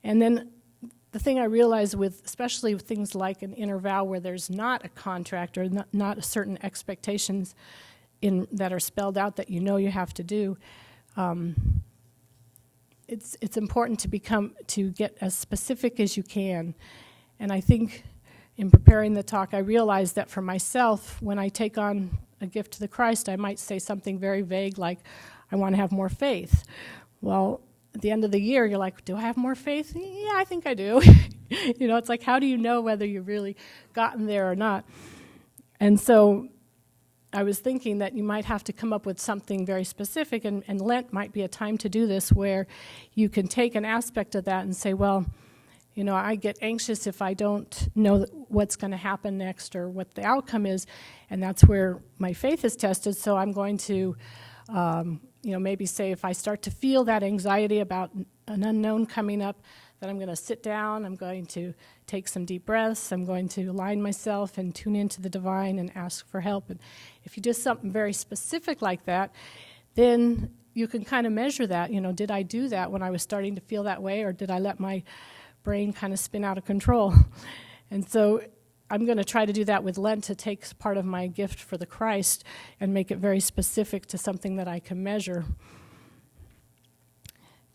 And then the thing I realized with, especially with things like an inner vow where there's not a contract or not certain expectations that are spelled out that you know you have to do, it's important to get as specific as you can. And I think in preparing the talk, I realized that for myself, when I take on a gift to the Christ, I might say something very vague like, I want to have more faith. Well, at the end of the year, you're like, do I have more faith? Yeah, I think I do. It's like, how do you know whether you've really gotten there or not? And so I was thinking that you might have to come up with something very specific, and Lent might be a time to do this, where you can take an aspect of that and say, well, I get anxious if I don't know what's going to happen next or what the outcome is, and that's where my faith is tested. So I'm going to, maybe say if I start to feel that anxiety about an unknown coming up, that I'm going to sit down, I'm going to take some deep breaths, I'm going to align myself and tune into the divine and ask for help. And if you do something very specific like that, then you can kind of measure that. Did I do that when I was starting to feel that way, or did I let my brain kind of spin out of control? And so I'm going to try to do that with Lent, to take part of my gift for the Christ and make it very specific to something that I can measure.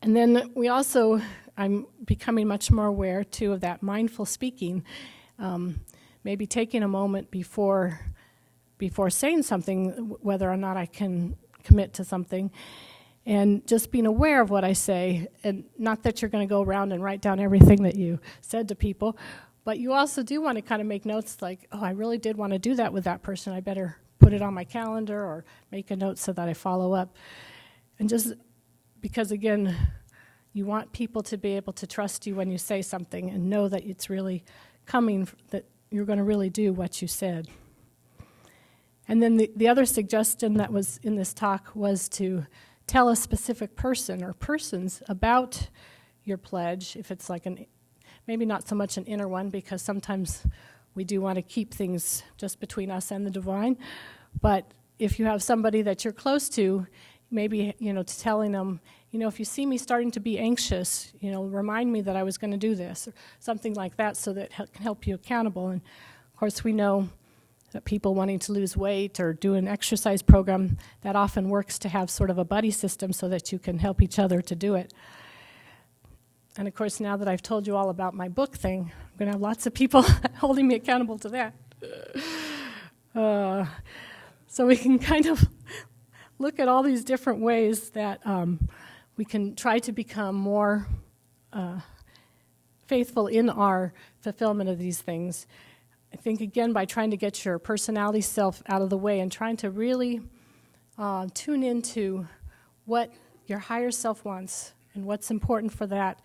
And then I'm becoming much more aware, too, of that mindful speaking, maybe taking a moment before saying something, whether or not I can commit to something, and just being aware of what I say. And not that you're going to go around and write down everything that you said to people, but you also do want to kind of make notes like, oh, I really did want to do that with that person. I better put it on my calendar or make a note so that I follow up. And just because, again, you want people to be able to trust you when you say something and know that it's really coming, that you're going to really do what you said. And then the other suggestion that was in this talk was to tell a specific person or persons about your pledge, if it's like maybe not so much an inner one, because sometimes we do want to keep things just between us and the divine. But if you have somebody that you're close to, maybe, telling them, if you see me starting to be anxious, remind me that I was going to do this, or something like that, so that it can help you accountable. And of course, we know that people wanting to lose weight or do an exercise program, that often works to have sort of a buddy system so that you can help each other to do it. And of course, now that I've told you all about my book thing, I'm going to have lots of people holding me accountable to that. So we can kind of look at all these different ways that we can try to become more faithful in our fulfillment of these things. I think, again, by trying to get your personality self out of the way and trying to really tune into what your higher self wants and what's important for that,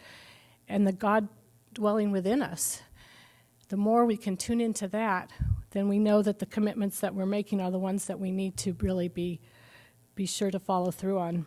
and the God dwelling within us. The more we can tune into that, then we know that the commitments that we're making are the ones that we need to really be sure to follow through on.